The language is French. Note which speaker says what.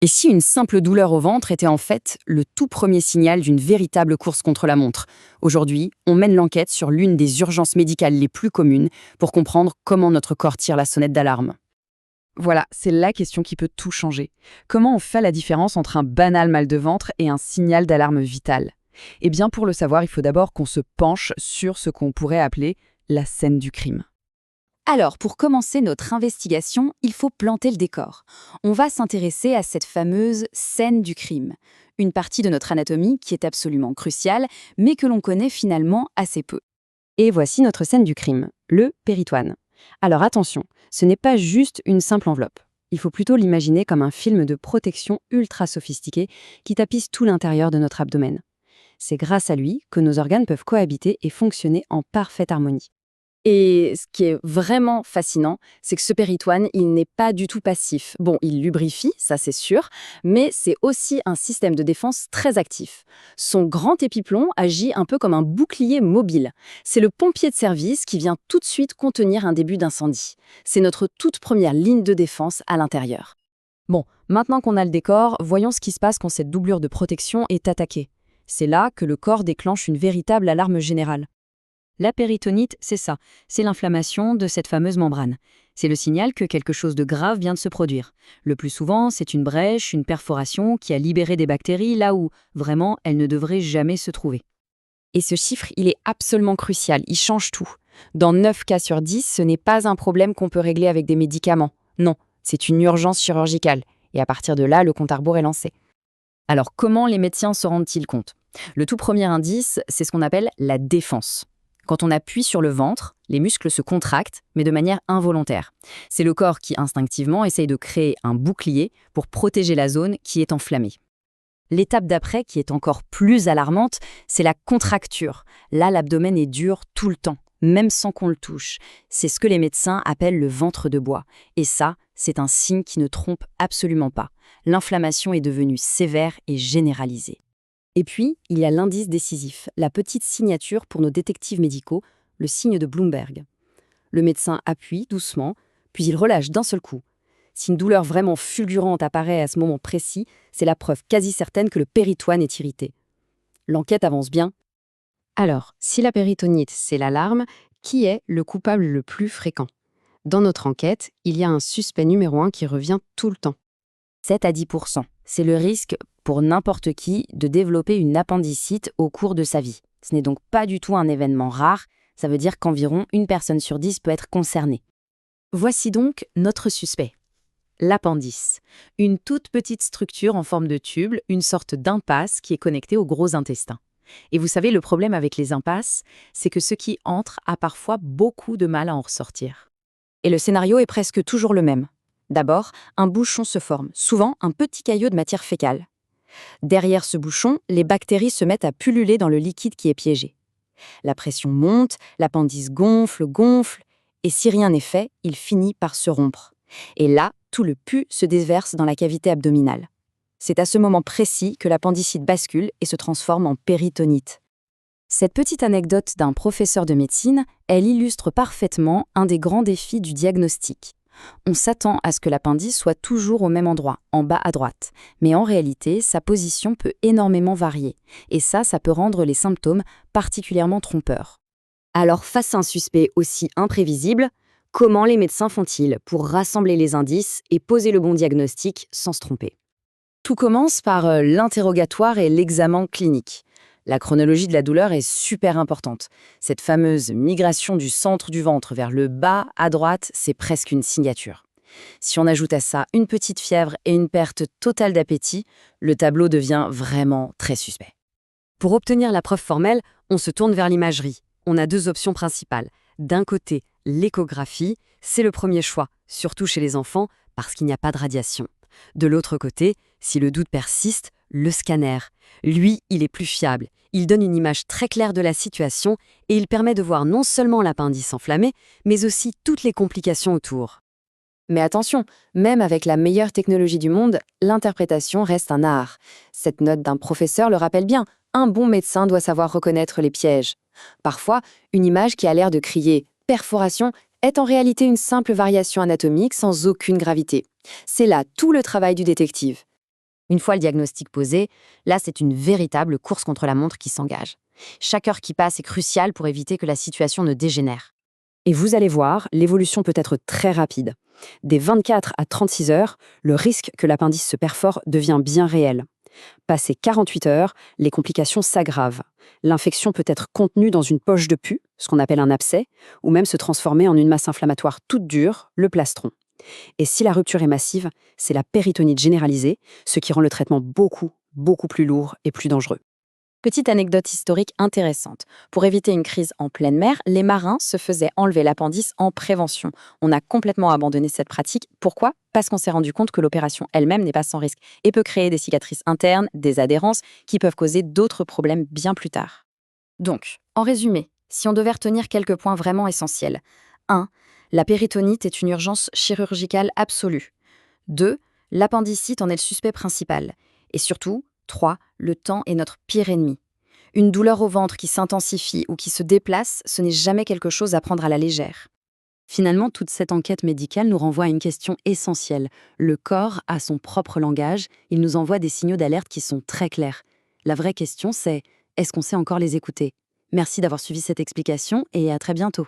Speaker 1: Et si une simple douleur au ventre était en fait le tout premier signal d'une véritable course contre la montre? Aujourd'hui, on mène l'enquête sur l'une des urgences médicales les plus communes pour comprendre comment notre corps tire la sonnette d'alarme.
Speaker 2: Voilà, c'est la question qui peut tout changer. Comment on fait la différence entre un banal mal de ventre et un signal d'alarme vital? Eh bien, pour le savoir, il faut d'abord qu'on se penche sur ce qu'on pourrait appeler la scène du crime.
Speaker 1: Alors, pour commencer notre investigation, il faut planter le décor. On va s'intéresser à cette fameuse scène du crime, une partie de notre anatomie qui est absolument cruciale, mais que l'on connaît finalement assez peu. Et voici notre scène du crime, le péritoine. Alors attention, ce n'est pas juste une simple enveloppe. Il faut plutôt l'imaginer comme un film de protection ultra sophistiqué qui tapisse tout l'intérieur de notre abdomen. C'est grâce à lui que nos organes peuvent cohabiter et fonctionner en parfaite harmonie. Et ce qui est vraiment fascinant, c'est que ce péritoine, il n'est pas du tout passif. Bon, il lubrifie, ça c'est sûr, mais c'est aussi un système de défense très actif. Son grand épiplomb agit un peu comme un bouclier mobile. C'est le pompier de service qui vient tout de suite contenir un début d'incendie. C'est notre toute première ligne de défense à l'intérieur.
Speaker 2: Bon, maintenant qu'on a le décor, voyons ce qui se passe quand cette doublure de protection est attaquée. C'est là que le corps déclenche une véritable alarme générale. La péritonite, c'est ça, c'est l'inflammation de cette fameuse membrane. C'est le signal que quelque chose de grave vient de se produire. Le plus souvent, c'est une brèche, une perforation qui a libéré des bactéries là où, vraiment, elles ne devraient jamais se trouver.
Speaker 1: Et ce chiffre, il est absolument crucial, il change tout. Dans 9 cas sur 10, ce n'est pas un problème qu'on peut régler avec des médicaments. Non, c'est une urgence chirurgicale. Et à partir de là, le compte à rebours est lancé. Alors, comment les médecins se rendent-ils compte? Le tout premier indice, c'est ce qu'on appelle la défense. Quand on appuie sur le ventre, les muscles se contractent, mais de manière involontaire. C'est le corps qui, instinctivement, essaye de créer un bouclier pour protéger la zone qui est enflammée. L'étape d'après, qui est encore plus alarmante, c'est la contracture. Là, l'abdomen est dur tout le temps, même sans qu'on le touche. C'est ce que les médecins appellent le ventre de bois. Et ça, c'est un signe qui ne trompe absolument pas. L'inflammation est devenue sévère et généralisée. Et puis, il y a l'indice décisif, la petite signature pour nos détectives médicaux, le signe de Bloomberg. Le médecin appuie doucement, puis il relâche d'un seul coup. Si une douleur vraiment fulgurante apparaît à ce moment précis, c'est la preuve quasi certaine que le péritoine est irrité. L'enquête avance bien. Alors, si la péritonite, c'est l'alarme, qui est le coupable le plus fréquent? Dans notre enquête, il y a un suspect numéro 1 qui revient tout le temps. 7 à 10%. C'est le risque pour n'importe qui de développer une appendicite au cours de sa vie. Ce n'est donc pas du tout un événement rare, ça veut dire qu'environ 1 personne sur 10 peut être concernée. Voici donc notre suspect. L'appendice. Une toute petite structure en forme de tube, une sorte d'impasse qui est connectée au gros intestin. Et vous savez, le problème avec les impasses, c'est que ce qui entre a parfois beaucoup de mal à en ressortir. Et le scénario est presque toujours le même. D'abord, un bouchon se forme, souvent un petit caillot de matière fécale. Derrière ce bouchon, les bactéries se mettent à pulluler dans le liquide qui est piégé. La pression monte, l'appendice gonfle, et si rien n'est fait, il finit par se rompre. Et là, tout le pus se déverse dans la cavité abdominale. C'est à ce moment précis que l'appendicite bascule et se transforme en péritonite. Cette petite anecdote d'un professeur de médecine, elle illustre parfaitement un des grands défis du diagnostic. On s'attend à ce que l'appendice soit toujours au même endroit, en bas à droite. Mais en réalité, sa position peut énormément varier. Et ça peut rendre les symptômes particulièrement trompeurs. Alors, face à un suspect aussi imprévisible, comment les médecins font-ils pour rassembler les indices et poser le bon diagnostic sans se tromper? Tout commence par l'interrogatoire et l'examen clinique. La chronologie de la douleur est super importante. Cette fameuse migration du centre du ventre vers le bas à droite, c'est presque une signature. Si on ajoute à ça une petite fièvre et une perte totale d'appétit, le tableau devient vraiment très suspect. Pour obtenir la preuve formelle, on se tourne vers l'imagerie. On a 2 options principales. D'un côté, l'échographie, c'est le premier choix, surtout chez les enfants, parce qu'il n'y a pas de radiation. De l'autre côté, si le doute persiste, le scanner. Lui, il est plus fiable. Il donne une image très claire de la situation et il permet de voir non seulement l'appendice enflammé, mais aussi toutes les complications autour. Mais attention, même avec la meilleure technologie du monde, l'interprétation reste un art. Cette note d'un professeur le rappelle bien, un bon médecin doit savoir reconnaître les pièges. Parfois, une image qui a l'air de crier « perforation » est en réalité une simple variation anatomique sans aucune gravité. C'est là tout le travail du détective. Une fois le diagnostic posé, là, c'est une véritable course contre la montre qui s'engage. Chaque heure qui passe est cruciale pour éviter que la situation ne dégénère.
Speaker 2: Et vous allez voir, l'évolution peut être très rapide. Des 24 à 36 heures, le risque que l'appendice se perfore devient bien réel. Passé 48 heures, les complications s'aggravent. L'infection peut être contenue dans une poche de pus, ce qu'on appelle un abcès, ou même se transformer en une masse inflammatoire toute dure, le plastron. Et si la rupture est massive, c'est la péritonite généralisée, ce qui rend le traitement beaucoup plus lourd et plus dangereux.
Speaker 1: Petite anecdote historique intéressante. Pour éviter une crise en pleine mer, les marins se faisaient enlever l'appendice en prévention. On a complètement abandonné cette pratique. Pourquoi ? Parce qu'on s'est rendu compte que l'opération elle-même n'est pas sans risque et peut créer des cicatrices internes, des adhérences qui peuvent causer d'autres problèmes bien plus tard. Donc, en résumé, si on devait retenir quelques points vraiment essentiels. 1. La péritonite est une urgence chirurgicale absolue. 2. L'appendicite en est le suspect principal. Et surtout, 3. Le temps est notre pire ennemi. Une douleur au ventre qui s'intensifie ou qui se déplace, ce n'est jamais quelque chose à prendre à la légère.
Speaker 2: Finalement, toute cette enquête médicale nous renvoie à une question essentielle. Le corps a son propre langage, il nous envoie des signaux d'alerte qui sont très clairs. La vraie question, c'est, est-ce qu'on sait encore les écouter ? Merci d'avoir suivi cette explication et à très bientôt.